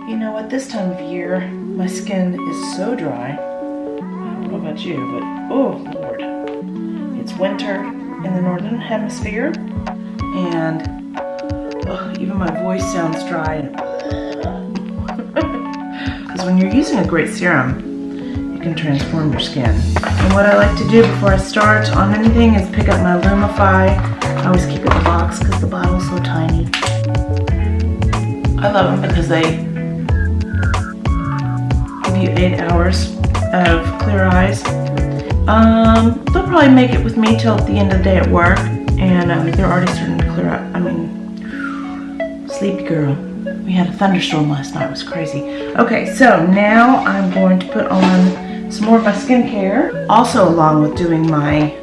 You know what, this time of year, my skin is so dry. I don't know about you, but oh Lord. It's winter in the Northern Hemisphere, and even my voice sounds dry. Because when you're using a great serum, it can transform your skin. And what I like to do before I start on anything is pick up my Lumify. I always keep it in the box because the bottle's so tiny. I love them because they give you 8 hours of clear eyes. They'll probably make it with me till the end of the day at work, and they're already starting to clear up. I mean, sleepy girl. We had a thunderstorm last night, it was crazy. Okay, so now I'm going to put on some more of my skincare, also along with doing my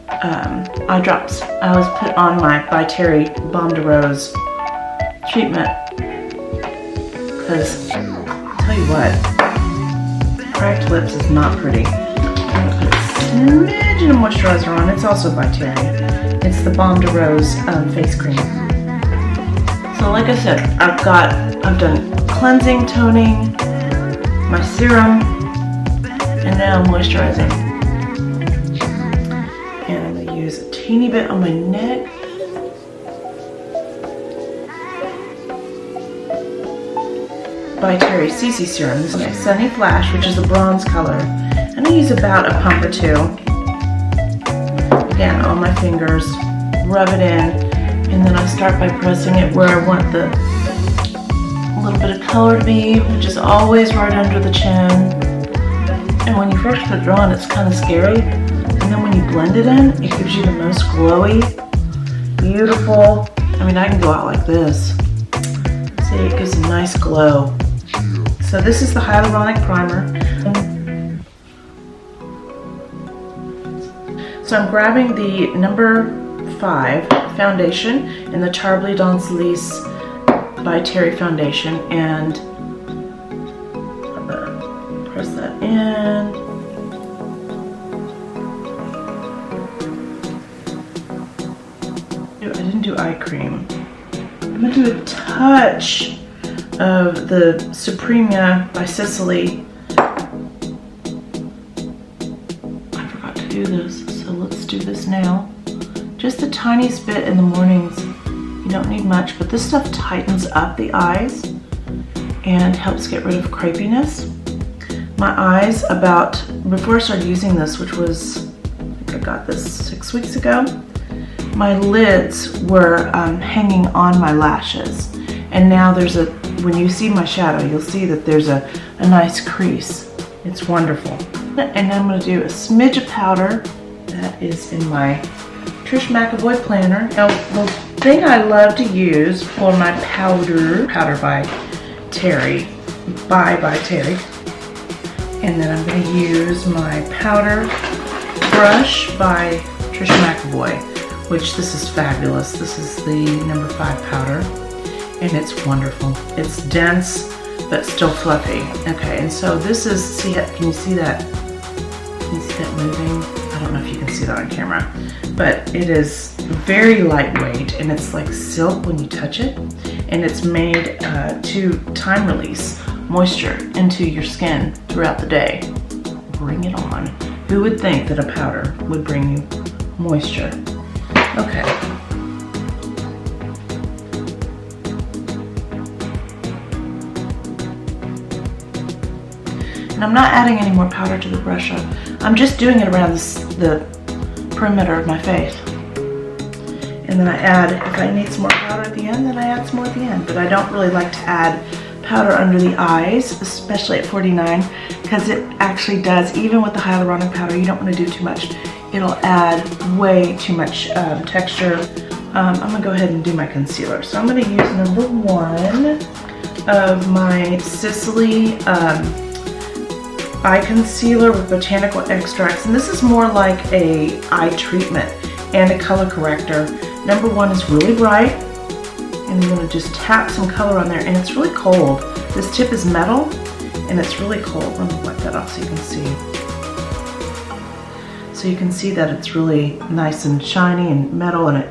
eye drops. I always put on my by Terry Baume de Rose treatment, because I'll tell you what, cracked lips is not pretty. I'm gonna put a smidgen of moisturizer on. It's also by Terry. It's the Baume de Rose face cream. So like I said, I've done cleansing, toning, my serum, and now moisturizing. And I'm gonna use a teeny bit on my neck. By Terry CC Serum. This is my Sunny Flash, which is a bronze color. And I use about a pump or two. Again, on my fingers, rub it in. And then I start by pressing it where I want the little bit of color to be, which is always right under the chin. And when you first put it on, it's kind of scary. And then when you blend it in, it gives you the most glowy, beautiful. I mean, I can go out like this. See, it gives a nice glow. So this is the Hyaluronic Primer. So I'm grabbing the number 5 foundation in the Terrybly Densiliss by Terry foundation, and I'm gonna press that in. I didn't do eye cream. I'm gonna do a touch of the Supremya by Sisley. I forgot to do this, so let's do this now. Just the tiniest bit in the mornings. You don't need much, but this stuff tightens up the eyes and helps get rid of crepiness. My eyes, before I started using this, which was, I think I got this 6 weeks ago, my lids were hanging on my lashes. And now when you see my shadow, you'll see that there's a nice crease. It's wonderful. And I'm gonna do a smidge of powder that is in my Trish McEvoy planner. Now, the thing I love to use for my powder by Terry, by Terry. And then I'm gonna use my powder brush by Trish McEvoy, which this is fabulous. This is the number 5 powder, and it's wonderful. It's dense, but still fluffy. Okay, and so this is, can you see that? Can you see that moving? I don't know if you can see that on camera, but it is very lightweight, and it's like silk when you touch it, and it's made to time release moisture into your skin throughout the day. Bring it on. Who would think that a powder would bring you moisture? Okay. And I'm not adding any more powder to the brush up. I'm just doing it around the perimeter of my face. And then I add, if I need some more powder at the end, then I add some more at the end. But I don't really like to add powder under the eyes, especially at 49, because it actually does, even with the hyaluronic powder, you don't want to do too much. It'll add way too much texture. I'm gonna go ahead and do my concealer. So I'm gonna use number 1 of my Sisley eye concealer with botanical extracts, and this is more like a eye treatment and a color corrector. Number 1 is really bright, and I'm going to just tap some color on there, and it's really cold. This tip is metal, and it's really cold. Let me wipe that off so you can see. So you can see that it's really nice and shiny and metal, and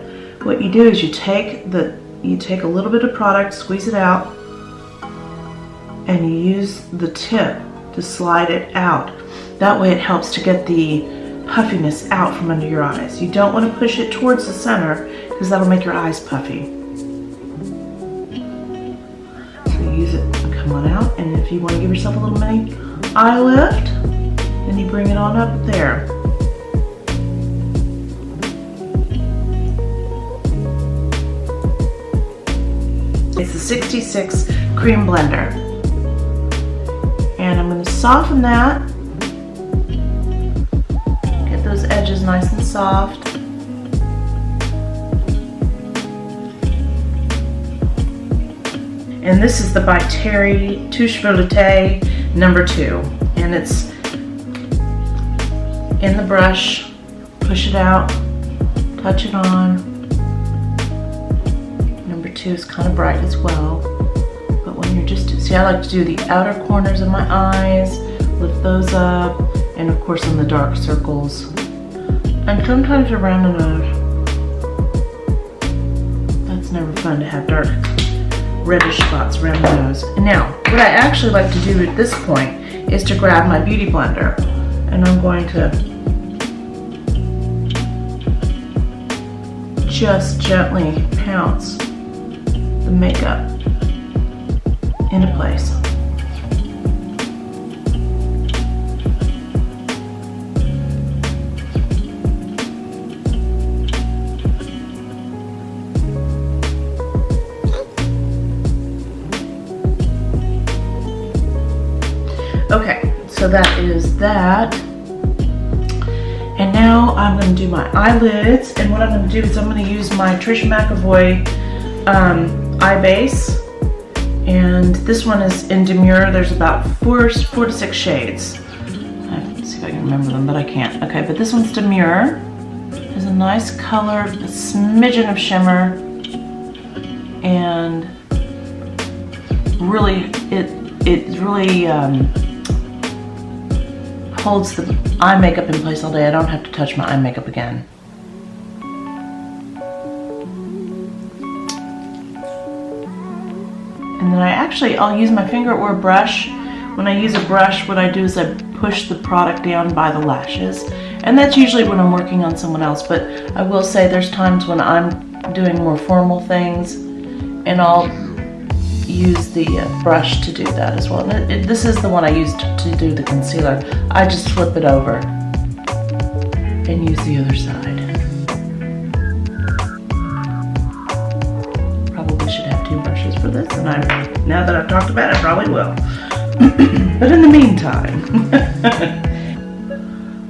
what you do is you take a little bit of product, squeeze it out, and you use the tip to slide it out. That way it helps to get the puffiness out from under your eyes. You don't want to push it towards the center because that'll make your eyes puffy. So use it to come on out, and if you want to give yourself a little mini eye lift, then you bring it on up there. It's the 66 Cream Blender. And I'm going to soften that. Get those edges nice and soft. And this is the by Touche Veloutée number 2. And it's in the brush. Push it out. Touch it on. Number 2 is kind of bright as well. But when you're just, see, I like to do the outer corners of my eyes, lift those up, and of course on the dark circles. And sometimes around the nose. That's never fun to have dark reddish spots around the nose. And now, what I actually like to do at this point is to grab my beauty blender, and I'm going to just gently pounce the makeup into place. Okay, so that is that. And now I'm going to do my eyelids, and what I'm going to do is I'm going to use my Trish McEvoy eye base, and this one is in Demure. There's about four to six shades. Let's see if I can remember them, but I can't. Okay, but this one's Demure. Has a nice color, a smidgen of shimmer, and really, it really holds the eye makeup in place all day. I don't have to touch my eye makeup again. And then I'll use my finger or a brush. When I use a brush, what I do is I push the product down by the lashes. And that's usually when I'm working on someone else, but I will say there's times when I'm doing more formal things, and I'll use the brush to do that as well. And this is the one I used to do the concealer. I just flip it over and use the other side. Probably should have 2 brushes for this, and now that I've talked about it, I probably will. But in the meantime,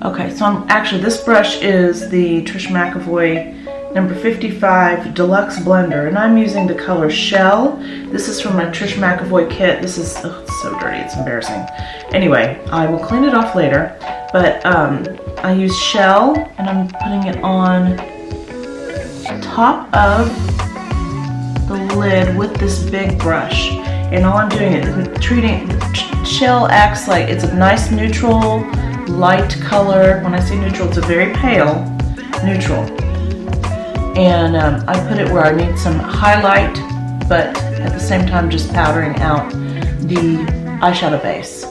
okay, so this brush is the Trish McEvoy number 55 Deluxe Blender, and I'm using the color Shell. This is from my Trish McEvoy kit. This is, oh, it's so dirty, it's embarrassing. Anyway, I will clean it off later, but I use Shell, and I'm putting it on top of the lid with this big brush. And all I'm doing is treating, Shell acts like it's a nice neutral, light color. When I say neutral, it's a very pale neutral. And I put it where I need some highlight, but at the same time just powdering out the eyeshadow base.